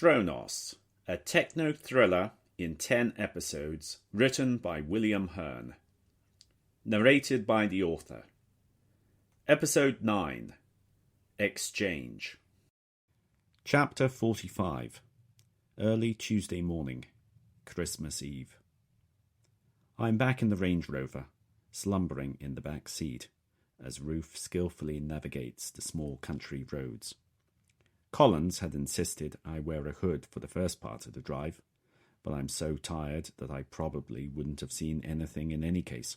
CHRONOS, a techno-thriller in 10 episodes, written by William Hearn. Narrated by the author. Episode 9. Exchange. Chapter 45. Early Tuesday morning, Christmas Eve. I'm back in the Range Rover, slumbering in the back seat, as Ruth skillfully navigates the small country roads. Collins had insisted I wear a hood for the first part of the drive, but I'm so tired that I probably wouldn't have seen anything in any case.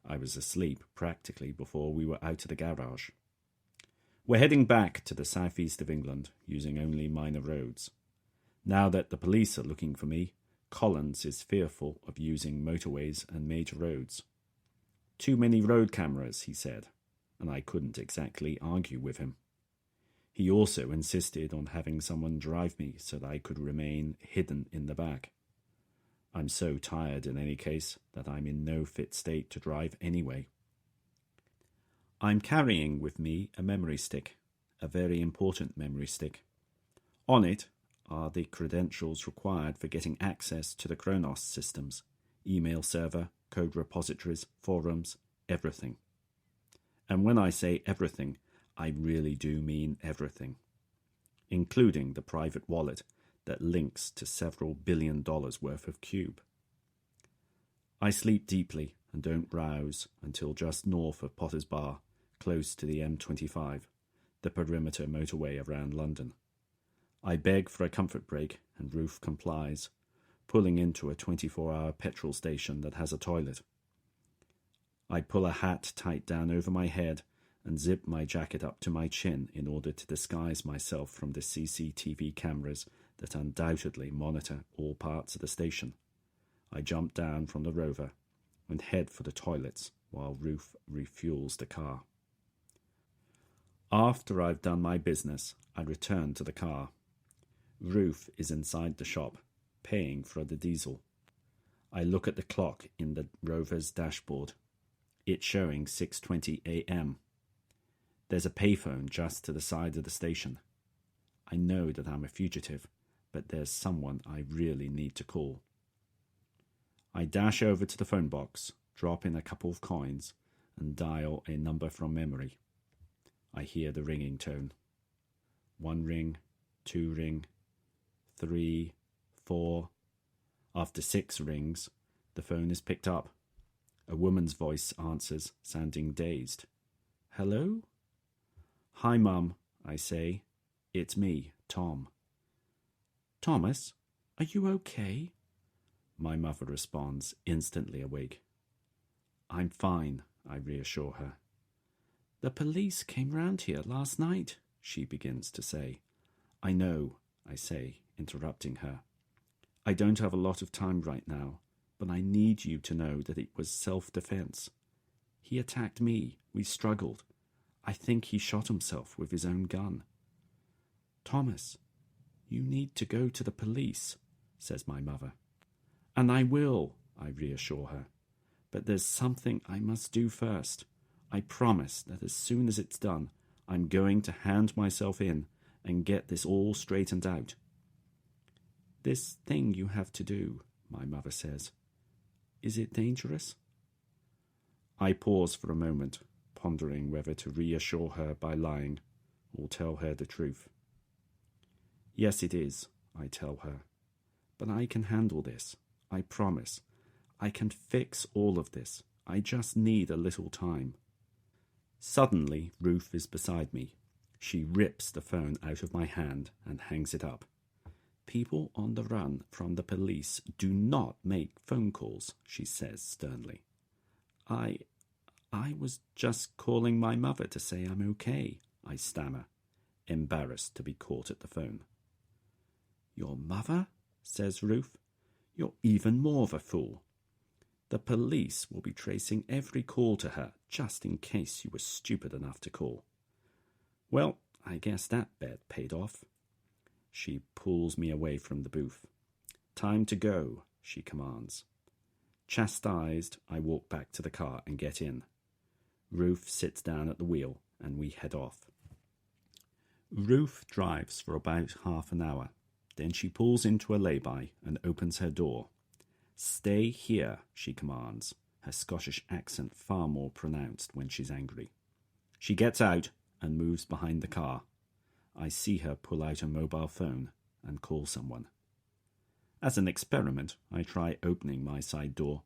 I was asleep practically before we were out of the garage. We're heading back to the southeast of England, using only minor roads. Now that the police are looking for me, Collins is fearful of using motorways and major roads. Too many road cameras, he said, and I couldn't exactly argue with him. He also insisted on having someone drive me so that I could remain hidden in the back. I'm so tired in any case that I'm in no fit state to drive anyway. I'm carrying with me a memory stick, a very important memory stick. On it are the credentials required for getting access to the CHRONOS systems, email server, code repositories, forums, everything. And when I say everything, I really do mean everything, including the private wallet that links to several $1 billion worth of cube. I sleep deeply and don't rouse until just north of Potter's Bar, close to the M25, the perimeter motorway around London. I beg for a comfort break and Ruth complies, pulling into a 24-hour petrol station that has a toilet. I pull a hat tight down over my head and zip my jacket up to my chin in order to disguise myself from the CCTV cameras that undoubtedly monitor all parts of the station. I jump down from the Rover and head for the toilets while Ruth refuels the car. After I've done my business, I return to the car. Ruth is inside the shop, paying for the diesel. I look at the clock in the Rover's dashboard. It's showing 6:20 a.m. There's a payphone just to the side of the station. I know that I'm a fugitive, but there's someone I really need to call. I dash over to the phone box, drop in a couple of coins, and dial a number from memory. I hear the ringing tone. 1 ring, 2 ring, 3, 4. After 6 rings, the phone is picked up. A woman's voice answers, sounding dazed. Hello? Hi, Mum, I say. It's me, Tom. Thomas, are you okay? My mother responds, instantly awake. I'm fine, I reassure her. The police came round here last night, she begins to say. I know, I say, interrupting her. I don't have a lot of time right now, but I need you to know that it was self-defense. He attacked me. We struggled. I think he shot himself with his own gun. Thomas, you need to go to the police, says my mother. And I will, I reassure her. But there's something I must do first. I promise that as soon as it's done, I'm going to hand myself in and get this all straightened out. This thing you have to do, my mother says. Is it dangerous? I pause for a moment, pondering whether to reassure her by lying or tell her the truth. Yes, it is, I tell her. But I can handle this. I promise. I can fix all of this. I just need a little time. Suddenly, Ruth is beside me. She rips the phone out of my hand and hangs it up. People on the run from the police do not make phone calls, she says sternly. I was just calling my mother to say I'm okay, I stammer, embarrassed to be caught at the phone. Your mother? Says Ruth. You're even more of a fool. The police will be tracing every call to her, just in case you were stupid enough to call. Well, I guess that bet paid off. She pulls me away from the booth. Time to go, she commands. Chastised, I walk back to the car and get in. Ruth sits down at the wheel and we head off. Ruth drives for about half an hour, Then she pulls into a lay-by and opens her door. "Stay here," she commands, her Scottish accent far more pronounced when she's angry. She gets out and moves behind the car. I see her pull out a mobile phone and call someone. As an experiment, I try opening my side door,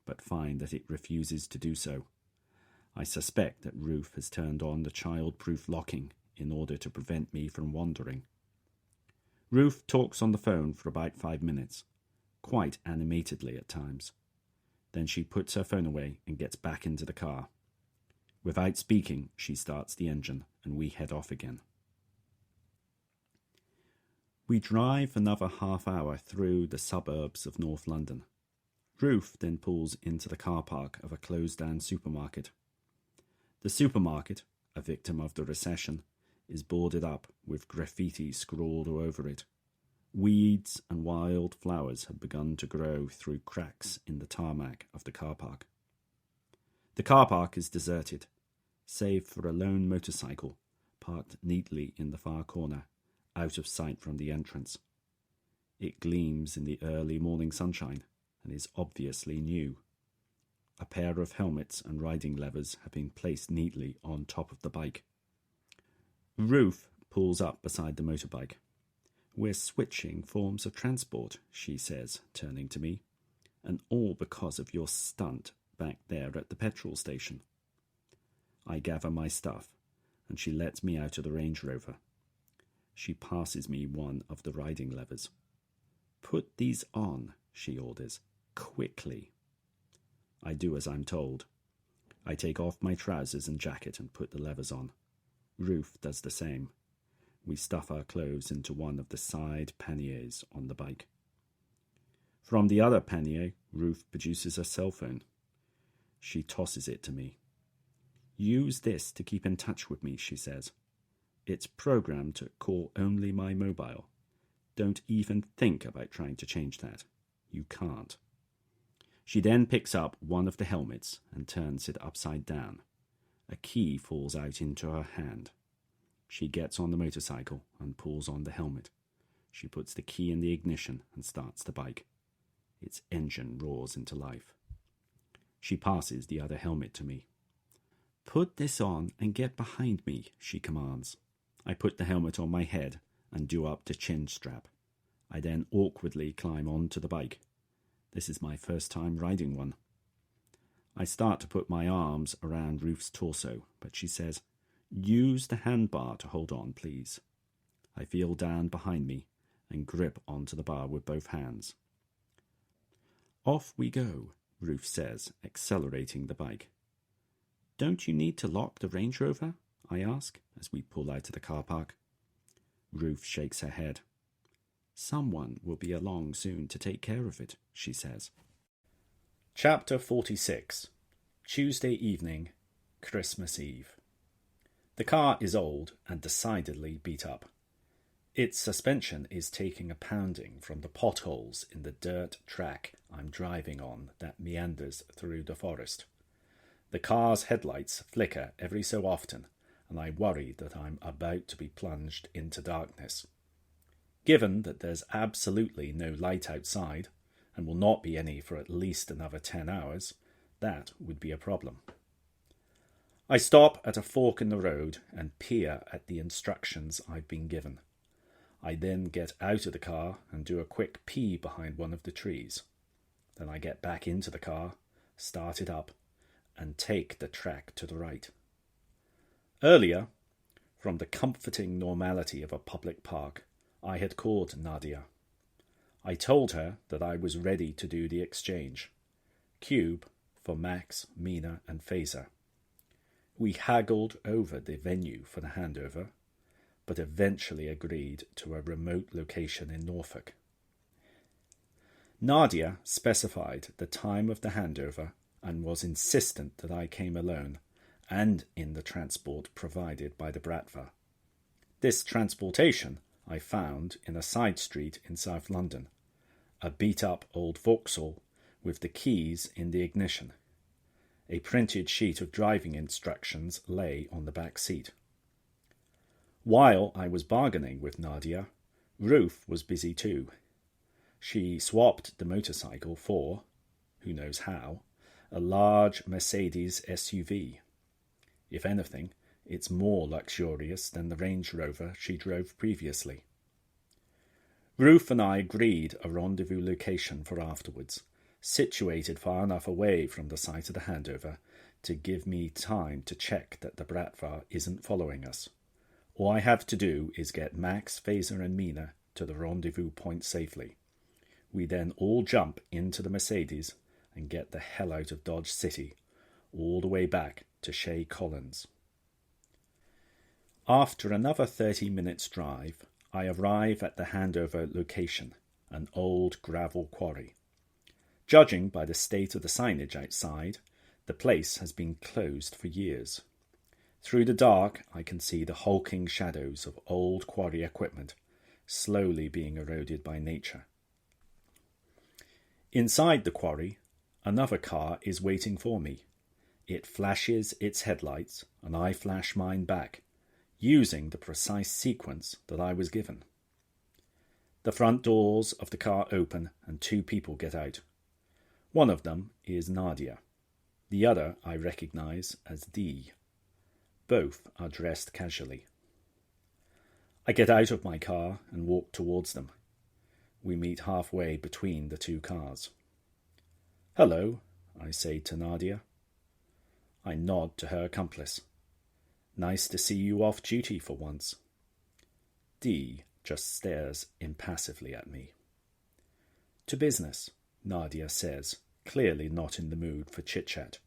but find that it refuses to do so. I suspect that Ruth has turned on the child-proof locking in order to prevent me from wandering. Ruth talks on the phone for about 5 minutes, quite animatedly at times. Then she puts her phone away and gets back into the car. Without speaking, she starts the engine and we head off again. We drive another half hour through the suburbs of North London. Ruth then pulls into the car park of a closed-down supermarket. The supermarket, a victim of the recession, is boarded up with graffiti scrawled all over it. Weeds and wild flowers have begun to grow through cracks in the tarmac of the car park. The car park is deserted, save for a lone motorcycle parked neatly in the far corner, out of sight from the entrance. It gleams in the early morning sunshine and is obviously new. A pair of helmets and riding levers have been placed neatly on top of the bike. Ruth pulls up beside the motorbike. "We're switching forms of transport," she says, turning to me, "and all because of your stunt back there at the petrol station." I gather my stuff, and she lets me out of the Range Rover. She passes me one of the riding levers. "Put these on," she orders, "quickly." I do as I'm told. I take off my trousers and jacket and put the levers on. Ruth does the same. We stuff our clothes into one of the side panniers on the bike. From the other pannier, Ruth produces a cell phone. She tosses it to me. "Use this to keep in touch with me," she says. "It's programmed to call only my mobile. Don't even think about trying to change that. You can't." She then picks up one of the helmets and turns it upside down. A key falls out into her hand. She gets on the motorcycle and pulls on the helmet. She puts the key in the ignition and starts the bike. Its engine roars into life. She passes the other helmet to me. "Put this on and get behind me," she commands. I put the helmet on my head and do up the chin strap. I then awkwardly climb onto the bike. This is my first time riding one. I start to put my arms around Ruth's torso, but she says, "Use the handbar to hold on, please." I feel down behind me and grip onto the bar with both hands. "Off we go," Ruth says, accelerating the bike. "Don't you need to lock the Range Rover?" I ask as we pull out of the car park. Ruth shakes her head. "Someone will be along soon to take care of it," she says. Chapter 46. Tuesday evening, Christmas Eve. The car is old and decidedly beat up. Its suspension is taking a pounding from the potholes in the dirt track I'm driving on that meanders through the forest. The car's headlights flicker every so often, and I worry that I'm about to be plunged into darkness. Given that there's absolutely no light outside, and will not be any for at least another 10 hours, that would be a problem. I stop at a fork in the road and peer at the instructions I've been given. I then get out of the car and do a quick pee behind one of the trees. Then I get back into the car, start it up, and take the track to the right. Earlier, from the comforting normality of a public park, I had called Nadia. I told her that I was ready to do the exchange. Cube for Max, Mina, and Phaser. We haggled over the venue for the handover, but eventually agreed to a remote location in Norfolk. Nadia specified the time of the handover and was insistent that I came alone and in the transport provided by the Bratva. This transportation I found in a side street in South London, a beat-up old Vauxhall with the keys in the ignition. A printed sheet of driving instructions lay on the back seat. While I was bargaining with Nadia, Ruth was busy too. She swapped the motorcycle for, who knows how, a large Mercedes SUV. If anything, it's more luxurious than the Range Rover she drove previously. Ruth and I agreed a rendezvous location for afterwards, situated far enough away from the site of the handover to give me time to check that the Bratva isn't following us. All I have to do is get Max, Fazer and Mina to the rendezvous point safely. We then all jump into the Mercedes and get the hell out of Dodge City, all the way back to Chez Collins. After another 30 minutes drive, I arrive at the handover location, an old gravel quarry. Judging by the state of the signage outside, the place has been closed for years. Through the dark, I can see the hulking shadows of old quarry equipment, slowly being eroded by nature. Inside the quarry, another car is waiting for me. It flashes its headlights, and I flash mine back, using the precise sequence that I was given. The front doors of the car open and two people get out. One of them is Nadia. The other I recognize as Dee. Both are dressed casually. I get out of my car and walk towards them. We meet halfway between the two cars. "Hello," I say to Nadia. I nod to her accomplice. "Nice to see you off duty for once." Dee just stares impassively at me. "To business," Nadia says, clearly not in the mood for chit-chat.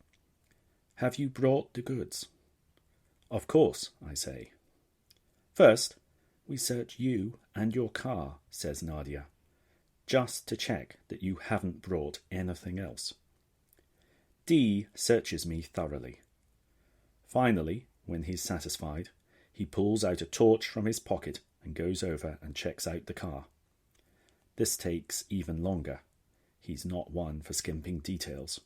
"Have you brought the goods?" "Of course," I say. "First, we search you and your car," says Nadia, "just to check that you haven't brought anything else." Dee searches me thoroughly. Finally, when he's satisfied, he pulls out a torch from his pocket and goes over and checks out the car. This takes even longer. He's not one for skimping details.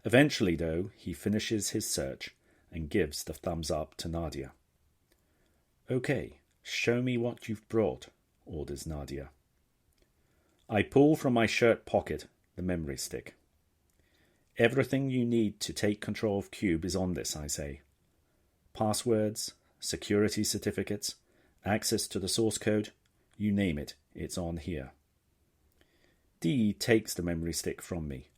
Eventually, though, he finishes his search and gives the thumbs up to Nadia. "Okay, show me what you've brought," orders Nadia. I pull from my shirt pocket the memory stick. "Everything you need to take control of Cube is on this," I say. "Passwords, security certificates, access to the source code, you name it, it's on here." Dee takes the memory stick from me.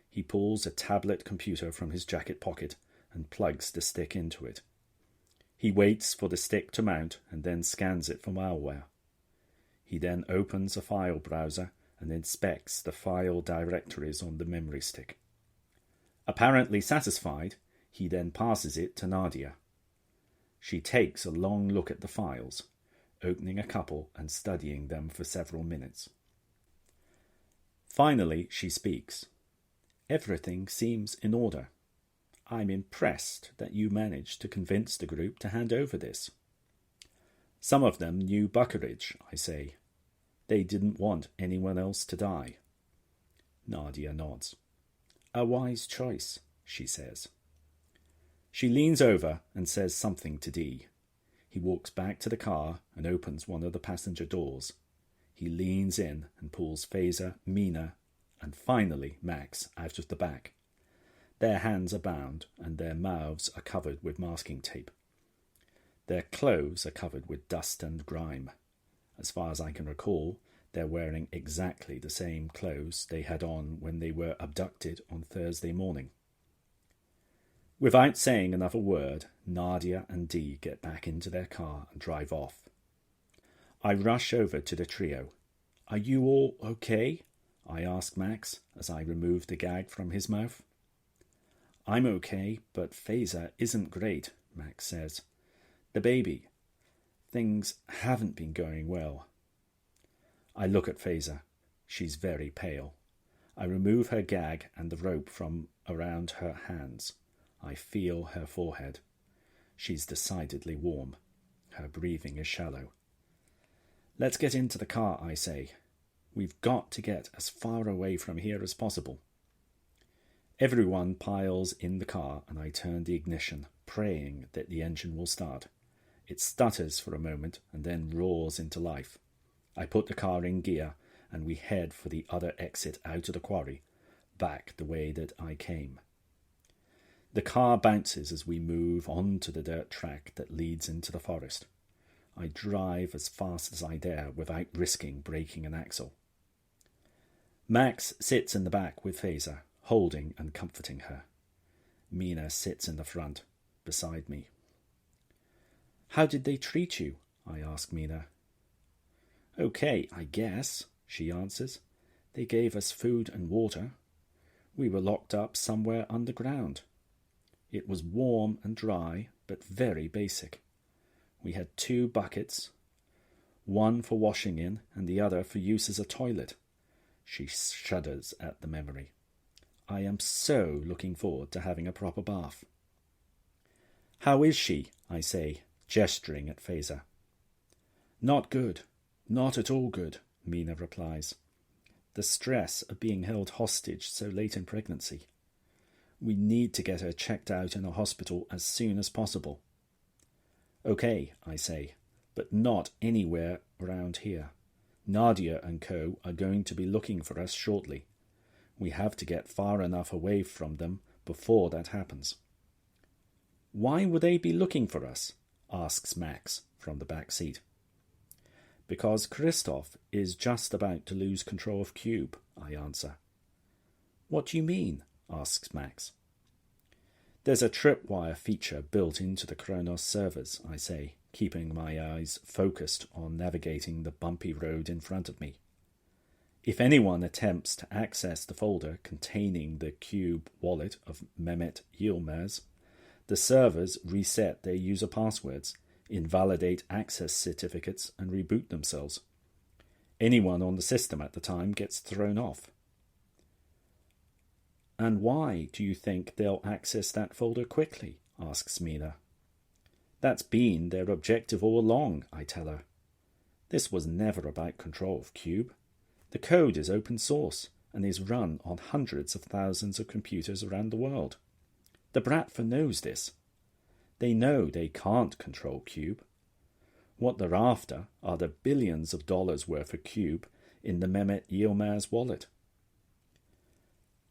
He pulls a tablet computer from his jacket pocket and plugs the stick into it. He waits for the stick to mount and then scans it for malware. He then opens a file browser and inspects the file directories on the memory stick. Apparently satisfied, he then passes it to Nadia. She takes a long look at the files, opening a couple and studying them for several minutes. Finally, she speaks. "Everything seems in order. I'm impressed that you managed to convince the group to hand over this." "Some of them knew Buckeridge," I say. "They didn't want anyone else to die." Nadia nods. "A wise choice," she says. She leans over and says something to Dee. He walks back to the car and opens one of the passenger doors. He leans in and pulls Fazer, Mina, and finally Max out of the back. Their hands are bound and their mouths are covered with masking tape. Their clothes are covered with dust and grime. As far as I can recall, they're wearing exactly the same clothes they had on when they were abducted on Thursday morning. Without saying another word, Nadia and Dee get back into their car and drive off. I rush over to the trio. "Are you all okay?" I ask Max as I remove the gag from his mouth. "I'm okay, but Fazer isn't great," Max says. "The baby. Things haven't been going well." I look at Fazer. She's very pale. I remove her gag and the rope from around her hands. I feel her forehead. She's decidedly warm. Her breathing is shallow. "Let's get into the car," I say. "We've got to get as far away from here as possible." Everyone piles in the car and I turn the ignition, praying that the engine will start. It stutters for a moment and then roars into life. I put the car in gear and we head for the other exit out of the quarry, back the way that I came. The car bounces as we move onto the dirt track that leads into the forest. I drive as fast as I dare without risking breaking an axle. Max sits in the back with Fazer, holding and comforting her. Mina sits in the front, beside me. "How did they treat you?" I ask Mina. "Okay, I guess," she answers. "They gave us food and water. We were locked up somewhere underground. It was warm and dry, but very basic. We had 2 buckets, one for washing in and the other for use as a toilet." She shudders at the memory. "I am so looking forward to having a proper bath." "How is she?" I say, gesturing at Fazer. "Not good. Not at all good," Mina replies. "The stress of being held hostage so late in pregnancy. We need to get her checked out in a hospital as soon as possible." "Okay," I say, "but not anywhere around here. Nadia and co. are going to be looking for us shortly. We have to get far enough away from them before that happens." "Why would they be looking for us?" asks Max from the back seat. "Because Christoph is just about to lose control of Cube," I answer. "What do you mean?" asks Max. "There's a tripwire feature built into the CHRONOS servers," I say, keeping my eyes focused on navigating the bumpy road in front of me. "If anyone attempts to access the folder containing the Cube wallet of Mehmet Yilmaz, the servers reset their user passwords, invalidate access certificates, and reboot themselves. Anyone on the system at the time gets thrown off." "And why do you think they'll access that folder quickly?" asks Mina. "That's been their objective all along," I tell her. "This was never about control of Cube. The code is open source and is run on hundreds of thousands of computers around the world. The Bratva knows this. They know they can't control Cube. What they're after are the billions of dollars worth of Cube in the Mehmet Yilmaz wallet."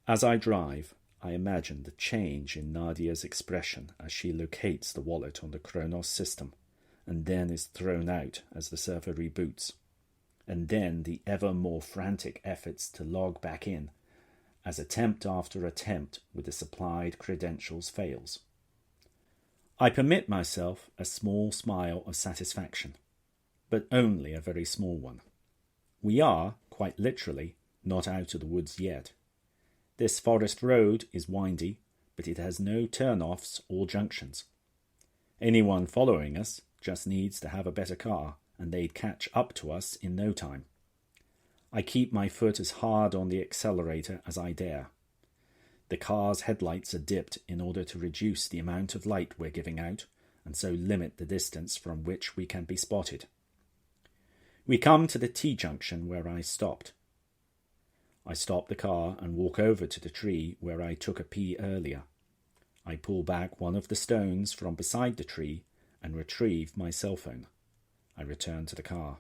As I drive, I imagine the change in Nadia's expression as she locates the wallet on the CHRONOS system and then is thrown out as the server reboots, and then the ever more frantic efforts to log back in as attempt after attempt with the supplied credentials fails. I permit myself a small smile of satisfaction, but only a very small one. We are, quite literally, not out of the woods yet. This forest road is windy, but it has no turn-offs or junctions. Anyone following us just needs to have a better car, and they'd catch up to us in no time. I keep my foot as hard on the accelerator as I dare. The car's headlights are dipped in order to reduce the amount of light we're giving out, and so limit the distance from which we can be spotted. We come to the T-junction where I stopped. I stop the car and walk over to the tree where I took a pee earlier. I pull back one of the stones from beside the tree and retrieve my cell phone. I return to the car.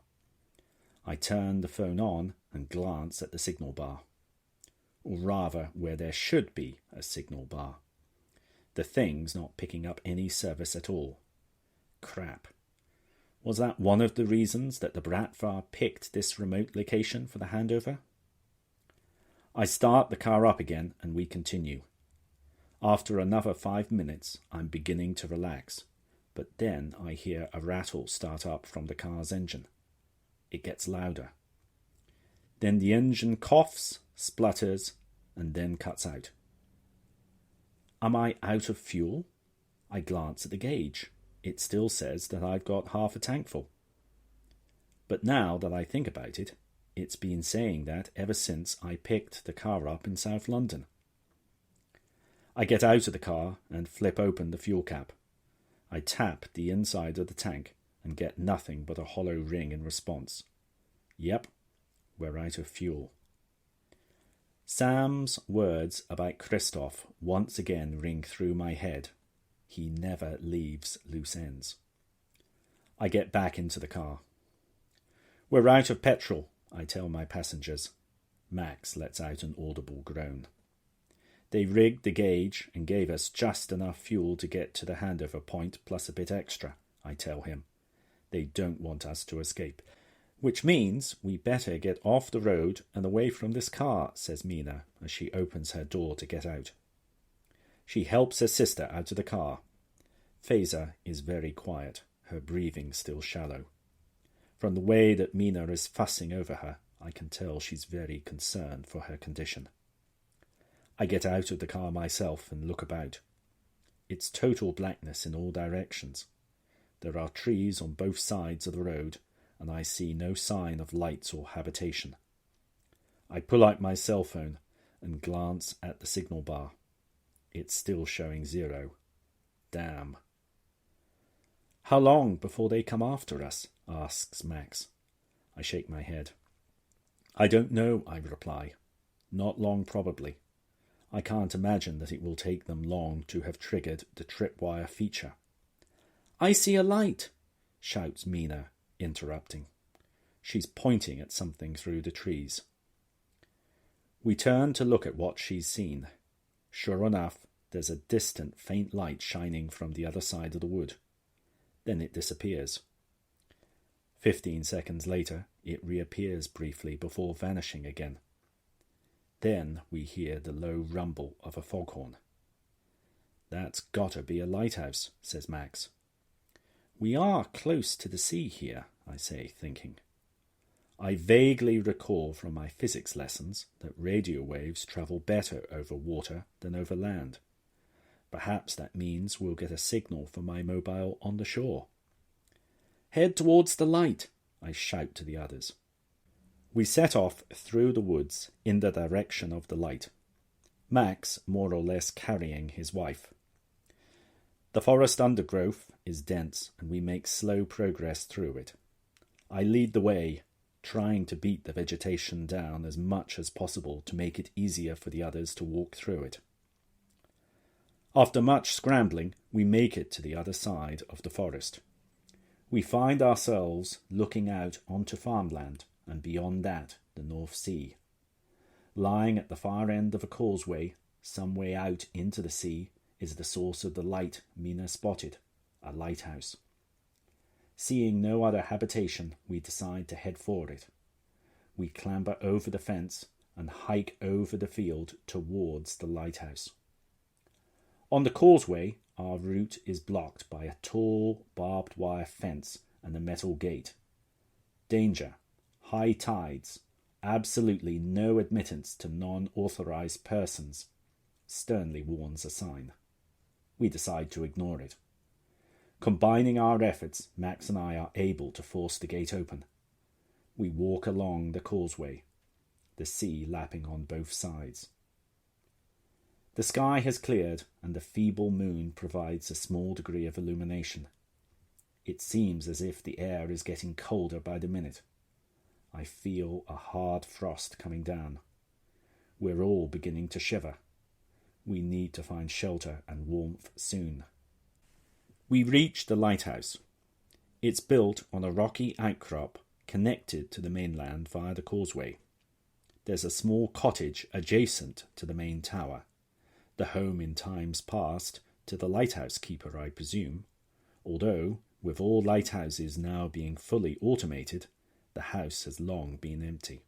I turn the phone on and glance at the signal bar. Or rather, where there should be a signal bar. The thing's not picking up any service at all. Crap. Was that one of the reasons that the Bratva picked this remote location for the handover? I start the car up again and we continue. After another 5 minutes, I'm beginning to relax, but then I hear a rattle start up from the car's engine. It gets louder. Then the engine coughs, splutters, and then cuts out. Am I out of fuel? I glance at the gauge. It still says that I've got half a tank full. But now that I think about it, it's been saying that ever since I picked the car up in South London. I get out of the car and flip open the fuel cap. I tap the inside of the tank and get nothing but a hollow ring in response. Yep, we're out of fuel. Sam's words about Christoph once again ring through my head. He never leaves loose ends. I get back into the car. We're out of petrol, I tell my passengers. Max lets out an audible groan. They rigged the gauge and gave us just enough fuel to get to the handover point plus a bit extra, I tell him. They don't want us to escape. Which means we better get off the road and away from this car, says Mina as she opens her door to get out. She helps her sister out of the car. Faiza is very quiet, her breathing still shallow. From the way that Mina is fussing over her, I can tell she's very concerned for her condition. I get out of the car myself and look about. It's total blackness in all directions. There are trees on both sides of the road, and I see no sign of lights or habitation. I pull out my cell phone and glance at the signal bar. It's still showing 0. Damn. How long before they come after us? Asks Max. I shake my head. I don't know, I reply. Not long, probably. I can't imagine that it will take them long to have triggered the tripwire feature. I see a light, shouts Mina, interrupting. She's pointing at something through the trees. We turn to look at what she's seen. Sure enough, there's a distant faint light shining from the other side of the wood. Then it disappears. 15 seconds later, it reappears briefly before vanishing again. Then we hear the low rumble of a foghorn. That's gotta be a lighthouse, says Max. We are close to the sea here, I say, thinking. I vaguely recall from my physics lessons that radio waves travel better over water than over land. Perhaps that means we'll get a signal for my mobile on the shore. Head towards the light, I shout to the others. We set off through the woods in the direction of the light, Max more or less carrying his wife. The forest undergrowth is dense and we make slow progress through it. I lead the way, trying to beat the vegetation down as much as possible to make it easier for the others to walk through it. After much scrambling, we make it to the other side of the forest. We find ourselves looking out onto farmland, and beyond that, the North Sea. Lying at the far end of a causeway, some way out into the sea, is the source of the light Mina spotted, a lighthouse. Seeing no other habitation, we decide to head for it. We clamber over the fence and hike over the field towards the lighthouse. On the causeway, our route is blocked by a tall, barbed wire fence and a metal gate. Danger. High tides. Absolutely no admittance to non-authorized persons, sternly warns a sign. We decide to ignore it. Combining our efforts, Max and I are able to force the gate open. We walk along the causeway, the sea lapping on both sides. The sky has cleared and the feeble moon provides a small degree of illumination. It seems as if the air is getting colder by the minute. I feel a hard frost coming down. We're all beginning to shiver. We need to find shelter and warmth soon. We reach the lighthouse. It's built on a rocky outcrop connected to the mainland via the causeway. There's a small cottage adjacent to the main tower. The home in times past to the lighthouse keeper, I presume, although, with all lighthouses now being fully automated, the house has long been empty.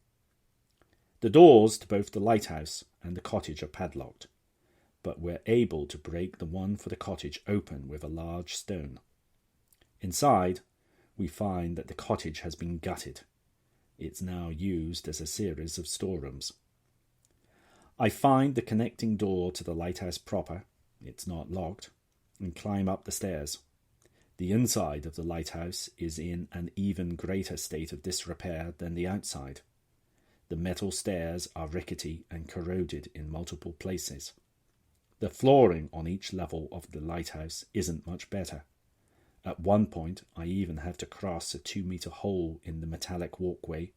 The doors to both the lighthouse and the cottage are padlocked, but we're able to break the one for the cottage open with a large stone. Inside, we find that the cottage has been gutted. It's now used as a series of storerooms. I find the connecting door to the lighthouse proper, it's not locked, and climb up the stairs. The inside of the lighthouse is in an even greater state of disrepair than the outside. The metal stairs are rickety and corroded in multiple places. The flooring on each level of the lighthouse isn't much better. At one point, I even have to cross a 2-meter hole in the metallic walkway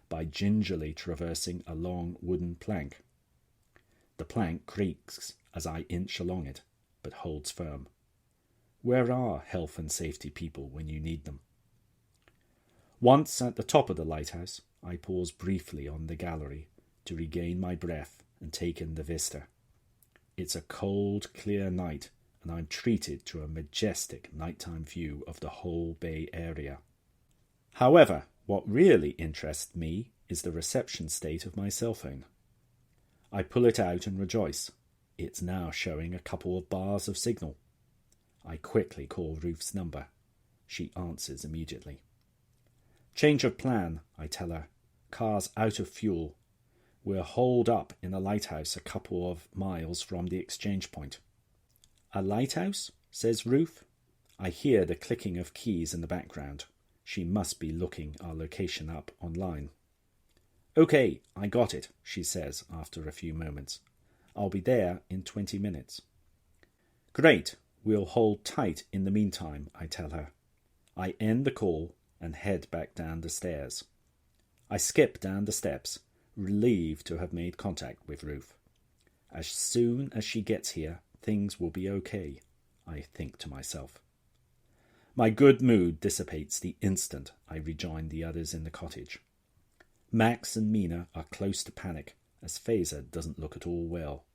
by gingerly traversing a long wooden plank. The plank creaks as I inch along it, but holds firm. Where are health and safety people when you need them? Once at the top of the lighthouse, I pause briefly on the gallery to regain my breath and take in the vista. It's a cold, clear night, and I'm treated to a majestic nighttime view of the whole bay area. However, what really interests me is the reception state of my cell phone. I pull it out and rejoice. It's now showing a couple of bars of signal. I quickly call Ruth's number. She answers immediately. Change of plan, I tell her. Car's out of fuel. We're holed up in a lighthouse a couple of miles from the exchange point. A lighthouse? Says Ruth. I hear the clicking of keys in the background. She must be looking our location up online. Okay, I got it, she says after a few moments. I'll be there in 20 minutes. Great, we'll hold tight in the meantime, I tell her. I end the call and head back down the stairs. I skip down the steps, relieved to have made contact with Ruth. As soon as she gets here, things will be okay, I think to myself. My good mood dissipates the instant I rejoin the others in the cottage. Max and Mina are close to panic, as Fazer doesn't look at all well.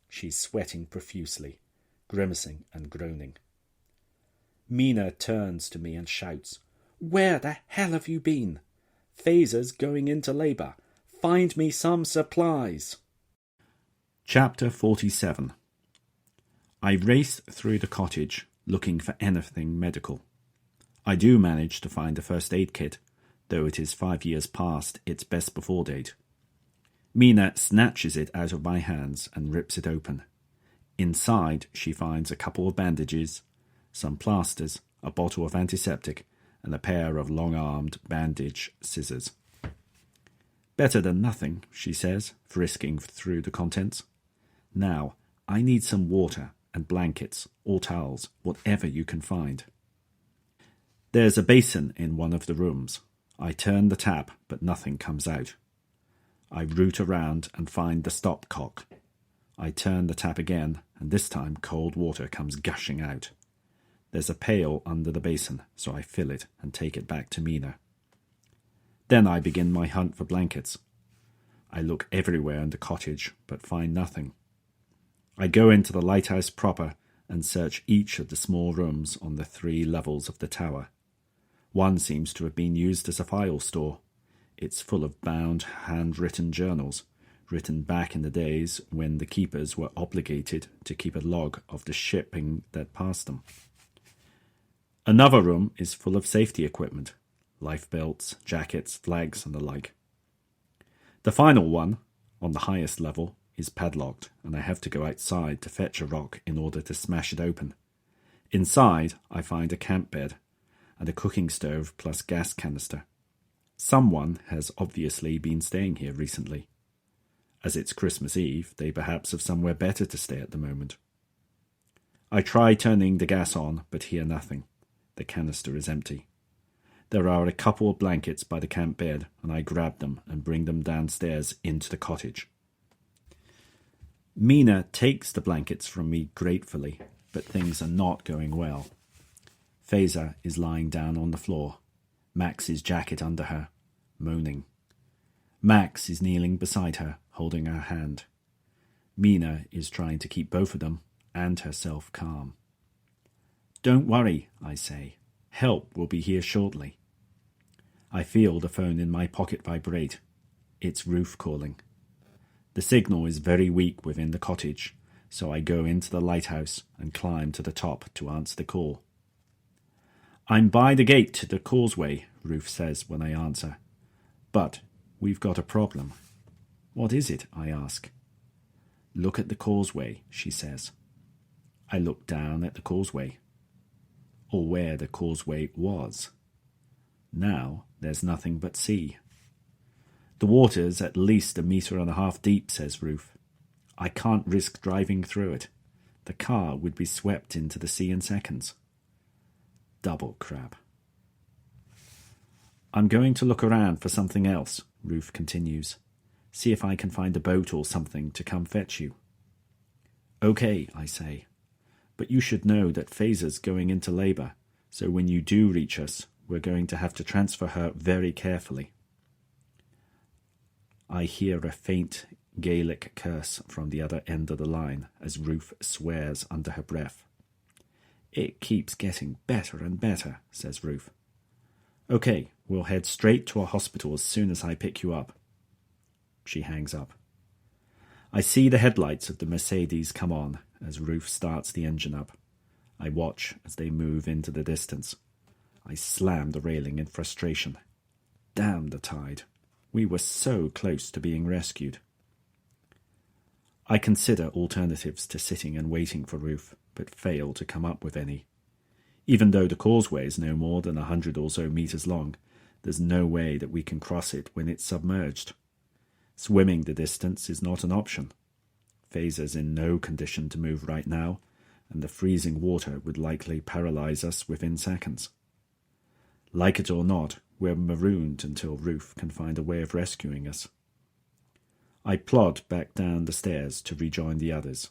She's sweating profusely, grimacing and groaning. Mina turns to me and shouts, "Where the hell have you been? Fazer's going into labour. Find me some supplies." Chapter 47. I race through the cottage, looking for anything medical. I do manage to find a first aid kit, though it is 5 years past its best before date. Mina snatches it out of my hands and rips it open. Inside, she finds a couple of bandages, some plasters, a bottle of antiseptic, and a pair of long-armed bandage scissors. "Better than nothing," she says, frisking through the contents. "Now, I need some water and blankets or towels, whatever you can find." There's a basin in one of the rooms. I turn the tap, but nothing comes out. I root around and find the stopcock. I turn the tap again, and this time cold water comes gushing out. There's a pail under the basin, so I fill it and take it back to Mina. Then I begin my hunt for blankets. I look everywhere in the cottage, but find nothing. I go into the lighthouse proper and search each of the small rooms on the 3 levels of the tower. One seems to have been used as a file store. It's full of bound, handwritten journals, written back in the days when the keepers were obligated to keep a log of the shipping that passed them. Another room is full of safety equipment, life belts, jackets, flags, and the like. The final one, on the highest level, is padlocked, and I have to go outside to fetch a rock in order to smash it open. Inside, I find a camp bed and a cooking stove plus gas canister. Someone has obviously been staying here recently. As it's Christmas Eve, they perhaps have somewhere better to stay at the moment. I try turning the gas on, but hear nothing. The canister is empty. There are a couple of blankets by the camp bed, and I grab them and bring them downstairs into the cottage. Mina takes the blankets from me gratefully, but things are not going well. Fazer is lying down on the floor, Max's jacket under her, moaning. Max is kneeling beside her, holding her hand. Mina is trying to keep both of them and herself calm. "Don't worry," I say. "Help will be here shortly." I feel the phone in my pocket vibrate. It's Ruth calling. The signal is very weak within the cottage, so I go into the lighthouse and climb to the top to answer the call. "I'm by the gate to the causeway," Ruth says when I answer. "But we've got a problem." "What is it?" I ask. "Look at the causeway," she says. I look down at the causeway, or where the causeway was. Now there's nothing but sea. "The water's at least 1.5 meters deep," says Ruth. "I can't risk driving through it. The car would be swept into the sea in seconds." Double crap. "I'm going to look around for something else," Ruth continues. "See if I can find a boat or something to come fetch you." "Okay," I say. "But you should know that Fazer's going into labour, so when you do reach us, We're going to have to transfer her very carefully. I hear a faint Gaelic curse from the other end of the line as Ruth swears under her breath. It keeps getting better and better, says Ruth. Okay, we'll head straight to a hospital as soon as I pick you up. She hangs up. I see the headlights of the Mercedes come on as Ruth starts the engine up. I watch as they move into the distance. I slam the railing in frustration. Damn the tide. We were so close to being rescued. I consider alternatives to sitting and waiting for Ruth, but fail to come up with any. Even though the causeway is no more than 100 or so meters long, there's no way that we can cross it when it's submerged. Swimming the distance is not an option. Phaser's in no condition to move right now, and the freezing water would likely paralyze us within seconds. Like it or not, we're marooned until Ruth can find a way of rescuing us. I plod back down the stairs to rejoin the others.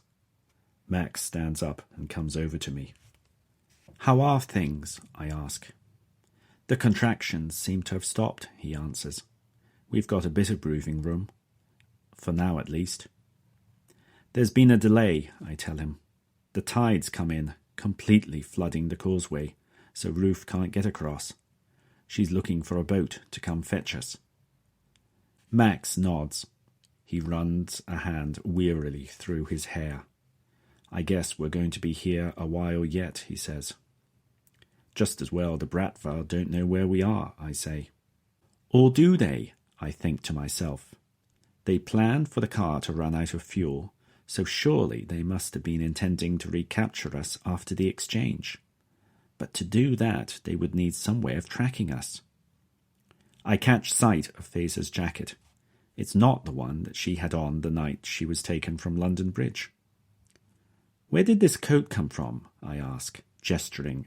Max stands up and comes over to me. How are things? I ask. The contractions seem to have stopped, he answers. We've got a bit of breathing room. For now, at least. There's been a delay, I tell him. The tide's come in, completely flooding the causeway, so Ruth can't get across. She's looking for a boat to come fetch us. Max nods. He runs a hand wearily through his hair. I guess we're going to be here a while yet, he says. Just as well the Bratva don't know where we are, I say. Or do they? I think to myself. They planned for the car to run out of fuel, so surely they must have been intending to recapture us after the exchange. But to do that, they would need some way of tracking us. I catch sight of Phaser's jacket. It's not the one that she had on the night she was taken from London Bridge. Where did this coat come from? I ask, gesturing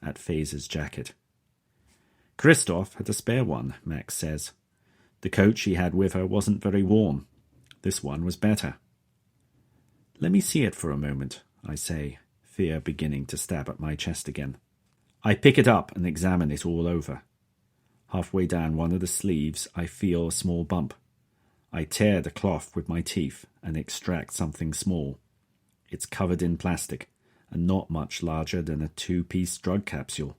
at Phaser's jacket. Christoph had a spare one, Max says. The coat she had with her wasn't very warm. This one was better. Let me see it for a moment, I say, fear beginning to stab at my chest again. I pick it up and examine it all over. Halfway down one of the sleeves, I feel a small bump. I tear the cloth with my teeth and extract something small. It's covered in plastic and not much larger than a 2-piece drug capsule.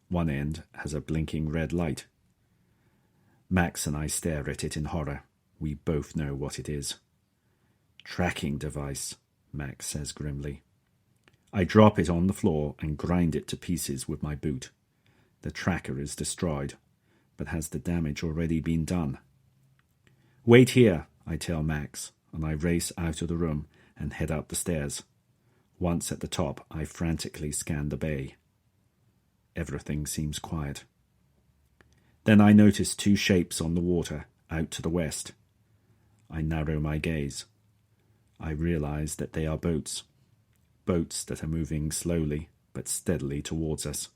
One end has a blinking red light. Max and I stare at it in horror. We both know what it is. Tracking device, Max says grimly. I drop it on the floor and grind it to pieces with my boot. The tracker is destroyed, but has the damage already been done? Wait here, I tell Max, and I race out of the room and head up the stairs. Once at the top, I frantically scan the bay. Everything seems quiet. Then I notice 2 shapes on the water, out to the west. I narrow my gaze. I realize that they are boats. Boats that are moving slowly but steadily towards us.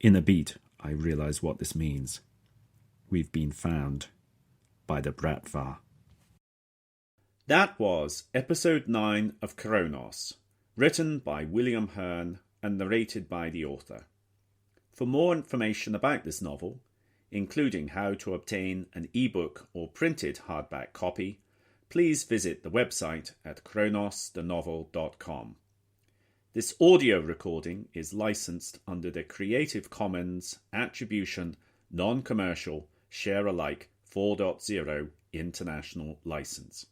In a beat, I realize what this means. We've been found by the Bratva. That was episode 9 of CHRONOS, written by William Hearn and narrated by the author. For more information about this novel, including how to obtain an ebook or printed hardback copy, please visit the website at chronosthenovel.com. This audio recording is licensed under the Creative Commons Attribution Non-Commercial Share-alike 4.0 International License.